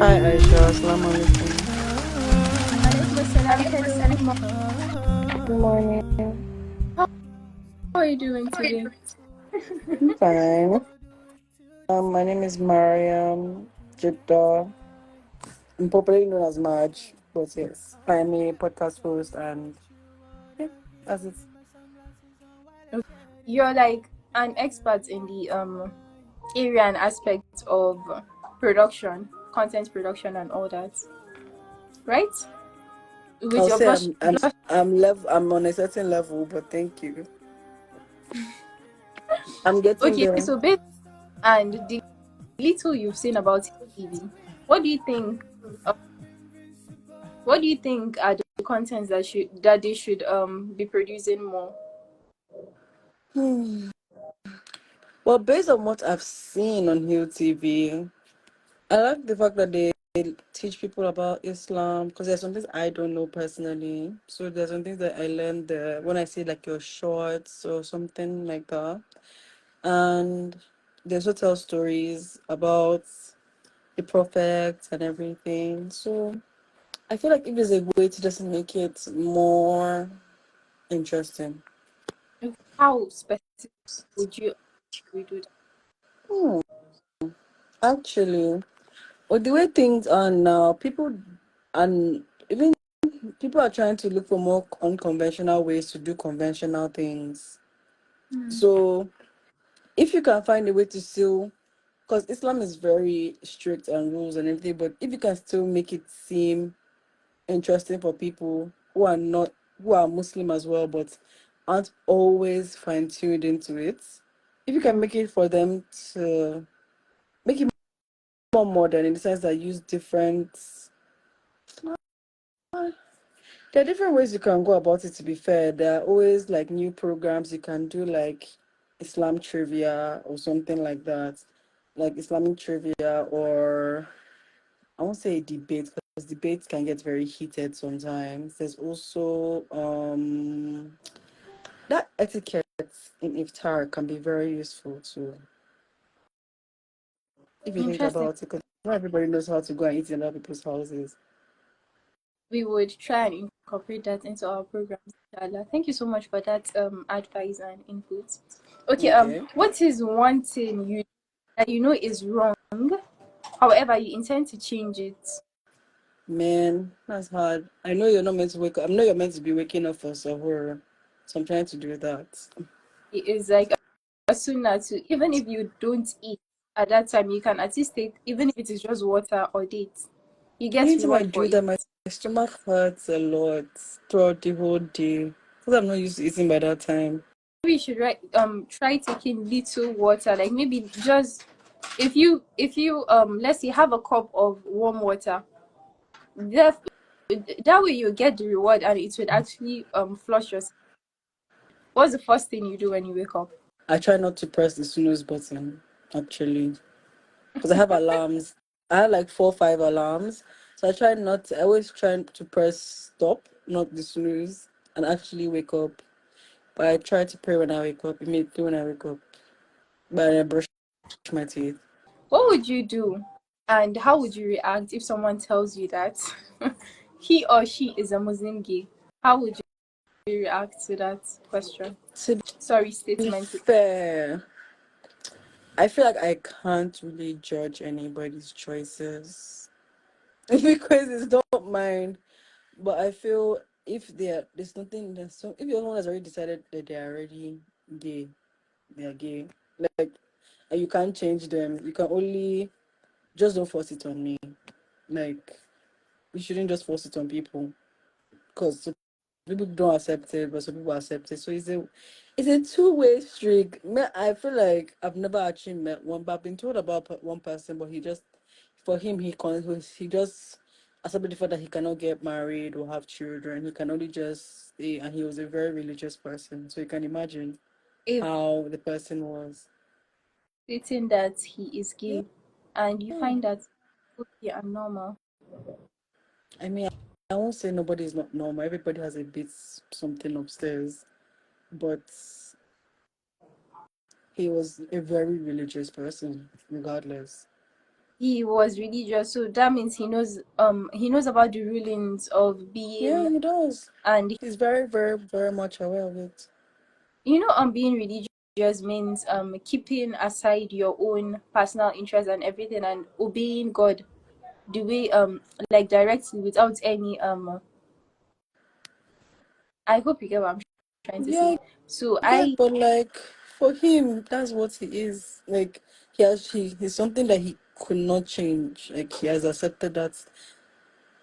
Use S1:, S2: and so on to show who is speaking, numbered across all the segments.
S1: Hi Aisha, Assalamu alaikum.
S2: Alaikum assalam. Hello, good morning.
S1: Good morning.
S2: How are you doing today?
S1: I'm fine. My name is Mariam Jidda. I'm popularly known as Marge, but yes, I'm a podcast host and yeah, that's it.
S2: You're like an expert in the area and aspect of production, content production, and all that, right? With
S1: I'll
S2: your
S1: say
S2: blush, blush.
S1: I'm on a certain level, but thank you. I'm getting
S2: Okay,
S1: there.
S2: so based and the little you've seen about TV, what do you think? Uh, what do you think are the contents that they should be producing more?
S1: Hmm. Well, based on what I've seen on Hill TV, I like the fact that they teach people about Islam because there's some things I don't know personally. So there's some things that I learned when I see like your shorts or something like that. And they also tell stories about the prophets and everything. So I feel like if there's a way to just make it more interesting.
S2: How specific would you do that?
S1: Hmm. Actually, well, the way things are now, people and even people are trying to look for more unconventional ways to do conventional things.
S2: Hmm.
S1: So if you can find a way to still, because Islam is very strict and rules and everything, but if you can still make it seem interesting for people who are Muslim as well, but aren't always fine tuned into it, if you can make it for them to make it more modern in the sense that use different there are different ways you can go about it, to be fair. There are always like new programs you can do, like Islam trivia or something like that. Like Islamic trivia, or I won't say debate because debates can get very heated sometimes. There's also that etiquette in iftar can be very useful too, if you think
S2: Interesting.
S1: about it, because not everybody knows how to go and eat in other people's houses.
S2: We would try and incorporate that into our programs. Inshallah. Thank you so much for that advice and input. Okay,
S1: Okay.
S2: what is one thing that you know is wrong, however you intend to change it?
S1: Man, that's hard. I know you're not meant to wake up. I know you're meant to be waking up for sahur. So I'm trying to do that.
S2: It is like as soon as even if you don't eat at that time, you can at least take, even if it is just water or dates. You get
S1: Anytime I
S2: reward for
S1: do
S2: it.
S1: that, my stomach hurts a lot throughout the whole day. Because I'm not used to eating by that time.
S2: Maybe you should try taking little water, like maybe just if you let's say have a cup of warm water. That that way you get the reward and it would actually flush your. What's the first thing you do when you wake up?
S1: I try not to press the snooze button, actually. Because I have alarms. I have like 4 or 5 alarms. So I always try to press stop, not the snooze, and actually wake up. But I try to pray when I wake up, immediately when I wake up. But I brush my teeth.
S2: What would you do, and how would you react if someone tells you that he or she is a Muslim gay? How would you react to that question?
S1: To
S2: Sorry,
S1: be
S2: statement.
S1: fair, I feel like I can't really judge anybody's choices because it's not mine. But I feel if there's nothing there's so if someone has already decided that they are already gay, they are gay. Like, and you can't change them. You can only just don't force it on me. Like, you shouldn't just force it on people because people don't accept it, but some people accept it. So it's a two-way street. I feel like I've never actually met one, but I've been told about one person, but for him, he just accepted the fact that he cannot get married or have children. He can only just stay, and he was a very religious person. So you can imagine
S2: If
S1: how the person was.
S2: stating that he is
S1: Yeah.
S2: gay, and you find that okay and normal.
S1: I mean, I won't say nobody is not normal. Everybody has a bit something upstairs, but he was a very religious person, regardless.
S2: he was religious, so that means he knows about the rulings of
S1: Yeah,
S2: being,
S1: he does.
S2: and
S1: He's very, very, very much aware of it.
S2: being religious means keeping aside your own personal interests and everything and obeying God the way like directly without any I hope you get what I'm trying to
S1: Yeah,
S2: say.
S1: I
S2: So
S1: get,
S2: I
S1: but like for him, that's what he is. Like he's something that he could not change. Like he has accepted that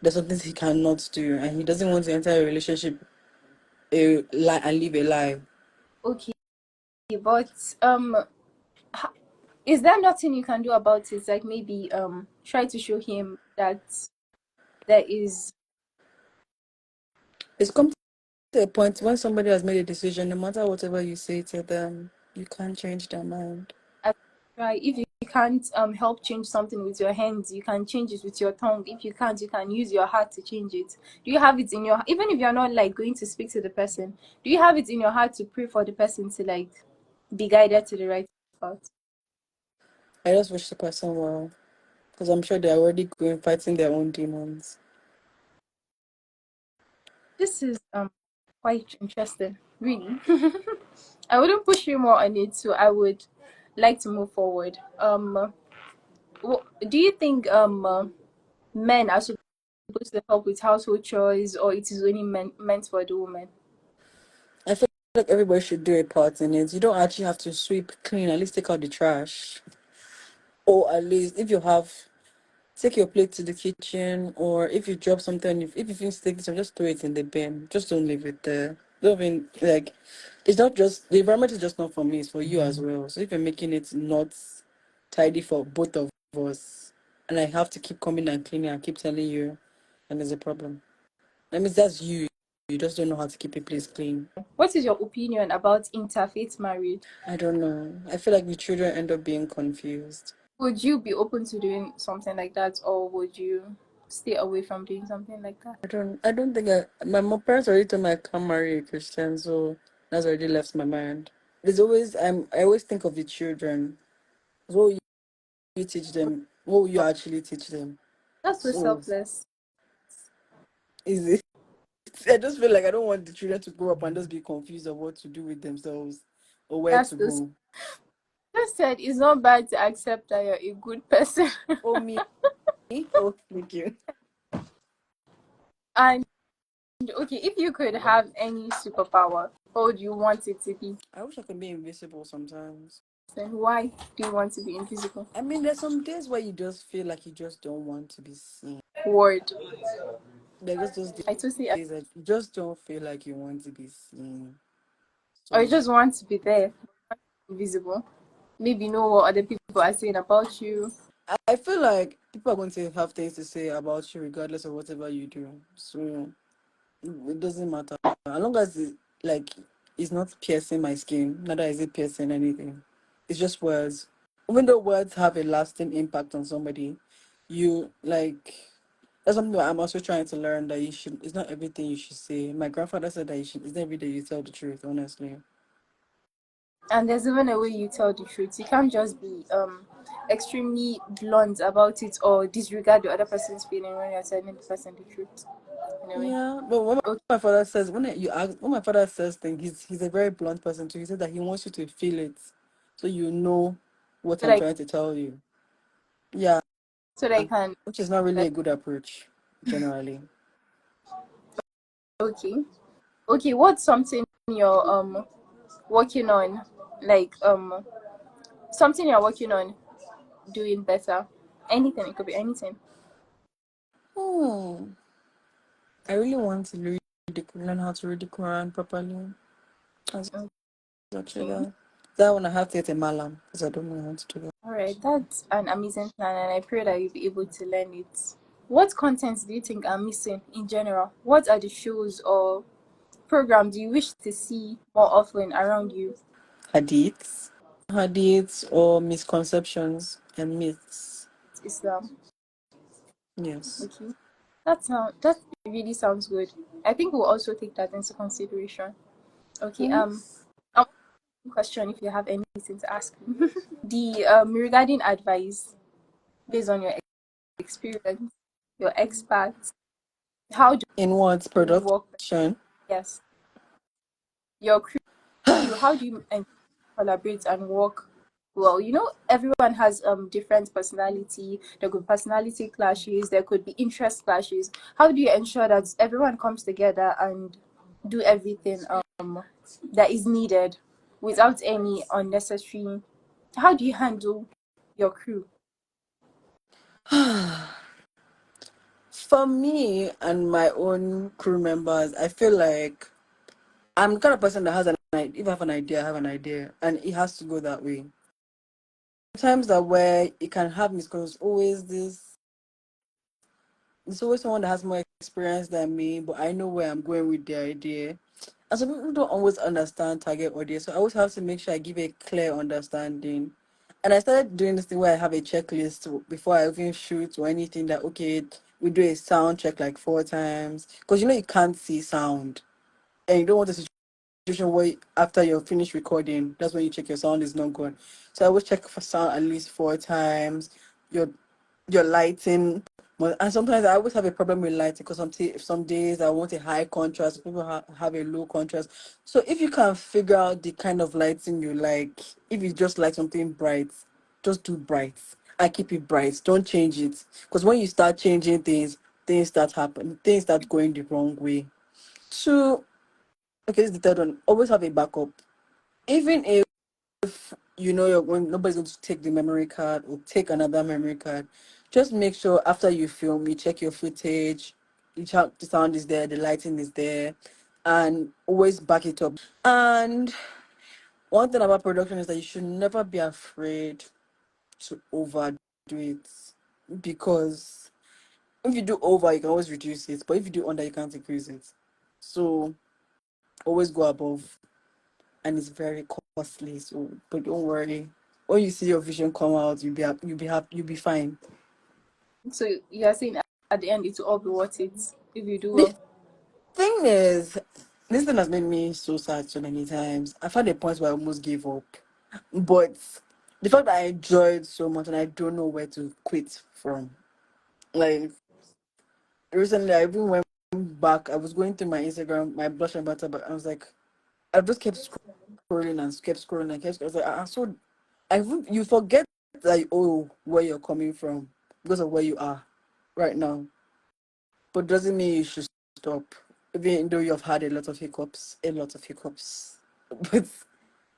S1: there's something he cannot do, and he doesn't want to enter a relationship a lie and live a lie.
S2: okay, but ha- is there nothing you can do about it? Like maybe try to show him that there is
S1: It's come to a point when somebody has made a decision, no matter whatever you say to them, you can't change their mind.
S2: a try. If you can't help change something with your hands, you can change it with your tongue. If you can't, you can use your heart to change it. Do you have it in your, even if you're not like going to speak to the person, do you have it in your heart to pray for the person to like be guided to the right path?
S1: I just wish the person well, because I'm sure they're already going fighting their own demons.
S2: This is quite interesting, really. I wouldn't push you more on it, so I would like to move forward. Do you think men are supposed to help with household chores, or it is only meant for the woman?
S1: I feel like everybody should do a part in it. You don't actually have to sweep, clean, at least take out the trash. Or at least if you have, take your plate to the kitchen, or if you drop something, if you finish taking some, just throw it in the bin. Just don't leave it there. Don't even, like, it's not just, the environment is just not for me, it's for you as well. So if you're making it not tidy for both of us, and I have to keep coming and cleaning and keep telling you, then there's a problem. That means that's you. You just don't know how to keep a place clean.
S2: What is your opinion about interfaith marriage?
S1: I don't know. I feel like the children end up being confused.
S2: Would you be open to doing something like that, or would you stay away from doing something like that?
S1: I don't think my parents already told me I can't marry a Christian, so that's already left my mind. There's always I always think of the children. What will you teach them? What will you actually teach them?
S2: That's so
S1: So
S2: selfless.
S1: is it I just feel like I don't want the children to grow up and just be confused of what to do with themselves or where
S2: That's
S1: to
S2: the
S1: go.
S2: just said it's not bad to accept that you're a good person.
S1: Oh me? Oh thank you.
S2: And okay, if you could have any superpower, what would you want it to be?
S1: I wish I could be invisible sometimes.
S2: And why do you want to be invisible?
S1: I mean, there's some days where you just feel like you just don't want to be seen.
S2: Word.
S1: There's just those
S2: I totally
S1: days that you just don't feel like you want to be seen.
S2: or you
S1: So
S2: just want to be there, invisible. Maybe know what other people are saying about you.
S1: I feel like people are going to have things to say about you regardless of whatever you do. So it doesn't matter. As long as like it's not piercing my skin, neither is it piercing anything. It's just words. Even though words have a lasting impact on somebody, you like that's something that I'm also trying to learn that you should it's not everything you should say. My grandfather said that it's not every day you tell the truth, honestly.
S2: And there's even a way you tell the truth. You can't just be extremely blunt about it or disregard the other person's feeling when you're telling the person the truth. Anyway.
S1: Yeah, but when
S2: Okay.
S1: my father says when my father says things, he's a very blunt person too. He said that he wants you to feel it, so you know what
S2: So
S1: I'm
S2: that
S1: trying to tell you. Yeah,
S2: so that you can
S1: which is not really a good approach generally.
S2: okay. Okay, what's something you're working on? Like something you're working on doing better. Anything, it could be anything.
S1: Oh, I really want to learn how to read the Quran properly. That's actually
S2: Okay.
S1: that one I have to get a malam because I don't know how to do that.
S2: All right, that's an amazing plan, and I pray that you'll be able to learn it. What contents do you think are missing in general? What are the shows or programs you wish to see more often around you?
S1: Hadiths or misconceptions and myths.
S2: Islam.
S1: Yes.
S2: Okay, that really sounds good. I think we'll also take that into consideration. Okay.
S1: Hmm?
S2: Um, question if you have anything to ask me. The regarding advice. based on your experience, your experts. How do
S1: In what
S2: you work?
S1: production?
S2: Yes, your crew. How do you collaborate and work well? You know, everyone has different personality. There could be personality clashes. There could be interest clashes. How do you ensure that everyone comes together and do everything that is needed without any unnecessary? How do you handle your crew?
S1: For me and my own crew members, I feel like I'm the kind of person that has an idea. If I have an idea, I have an idea, and it has to go that way. Times that where it can have misconceptions, always this. It's always someone that has more experience than me, but I know where I'm going with the idea. And some people don't always understand target audience, so I always have to make sure I give a clear understanding. And I started doing this thing where I have a checklist before I even shoot or anything. That okay, we do a sound check like 4 times because you can't see sound, and you don't want a situation where after you're finished recording, that's when you check your sound is not good. So I always check for sound at least 4 times. Your your lighting. And sometimes I always have a problem with lighting because some days I want a high contrast, people have a low contrast. So if you can figure out the kind of lighting you like, if you just like something bright, just do bright and keep it bright. Don't change it because when you start changing things, things start happening, things start going the wrong way. So okay, this is the third one. Always have a backup, even if you're going nobody's going to take the memory card or take another memory card. Just make sure after you film, you check your footage, you check the sound is there, the lighting is there, and always back it up. And one thing about production is that you should never be afraid to overdo it, because if you do over, you can always reduce it, but if you do under, you can't increase it. So always go above, and it's very costly. So, but don't worry. When you see your vision come out, you'll be happy, you'll be fine.
S2: So you are saying at the end it will all be worth it if you do
S1: The
S2: well.
S1: thing is, this thing has made me so sad so many times. I found a point where I almost gave up. But the fact that I enjoyed so much and I don't know where to quit from. Like recently I even went back, I was going through my Instagram, my blush and butter, but I was like, I just kept scrolling and kept scrolling and kept scrolling. I was like, so you forget that where you're coming from because of where you are right now. But doesn't mean you should stop, even though you've had a lot of hiccups. But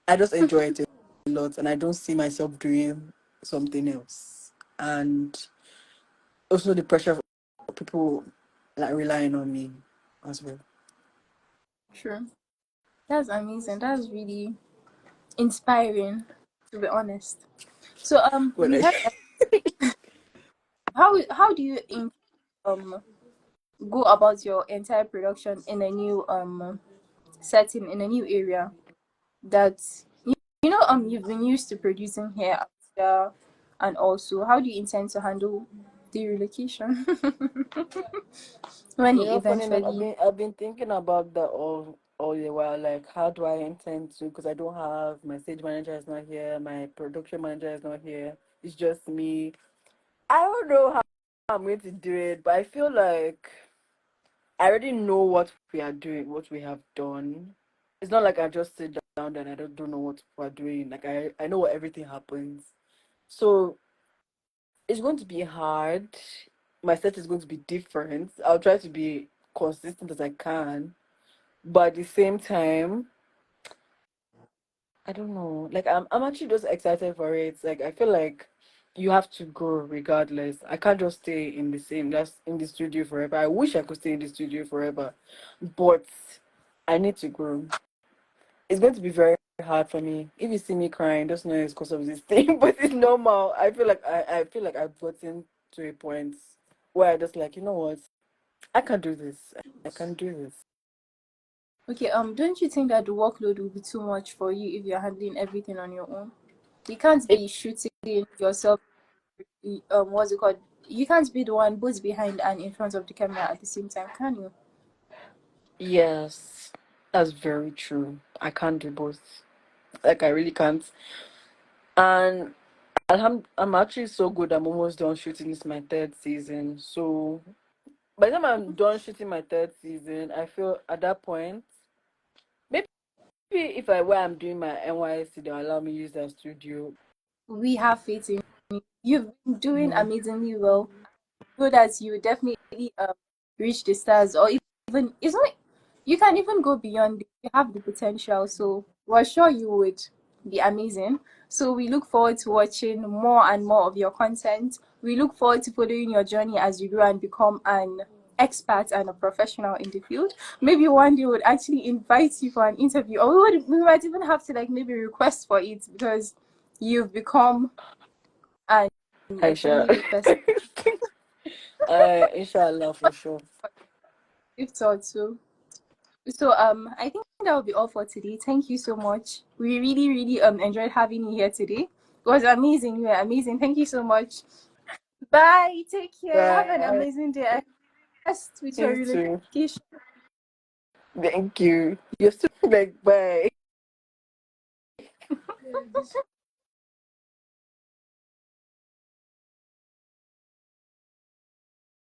S1: I just enjoy it a lot, and I don't see myself doing something else. And also the pressure of people like relying on me as well.
S2: Sure. That's amazing. That's really inspiring, to be honest. So
S1: Well,
S2: we have how do you um go about your entire production in a new setting in a new area that you've been used to producing here Abuja, and also how do you intend to handle the relocation when you
S1: funny enough, I've
S2: eventually.
S1: been I've been thinking about that all the while. Like, how do I intend to? Because I don't have my stage manager is not here, my production manager is not here. It's just me. I don't know how I'm going to do it, but I feel like I already know what we are doing, what we have done. It's not like I just sit down and I don't know what we're doing. Like I know what everything happens. So it's going to be hard. My set is going to be different. I'll try to be consistent as I can. But at the same time, I don't know. Like I'm actually just excited for it. Like I feel like you have to grow regardless. I can't just stay in the studio forever. I wish I could stay in the studio forever, but I need to grow. It's going to be very hard for me. If you see me crying, just know it's because of this thing. But it's normal. I feel like I've gotten to a point where I just like, you know what? I can do this. I can do this.
S2: Okay, don't you think that the workload will be too much for you if you're handling everything on your own? You can't
S1: It
S2: be shooting yourself. What's it called? You can't be the one both behind and in front of the camera at the same time, can you?
S1: Yes, that's very true. I can't do both. Like I really can't. And I'm actually so good. I'm almost done shooting. This my third season. So by the time I'm done shooting my third season, I feel at that point, maybe if I where I'm doing my NYC, they'll allow me use their studio.
S2: We have faith in you. You've been doing
S1: Mm.
S2: amazingly well. Know that you definitely reach the stars, or even it's not. You can even go beyond it. You have the potential, so we're sure you would be amazing. So we look forward to watching more and more of your content. We look forward to following your journey as you grow and become an expert and a professional in the field. Maybe one day we would actually invite you for an interview, or we might even have to like maybe request for it because you've become an, a
S1: Aisha.
S2: friendly person.
S1: Inshallah for sure.
S2: If thought so. So I think that will be all for today. Thank you so much. We really, really enjoyed having you here today. It was amazing. You were amazing. Thank you so much. Bye. Take care. Have an
S1: Bye.
S2: amazing day. Rest with your
S1: You too.
S2: relocation.
S1: Thank you. You're still like bye.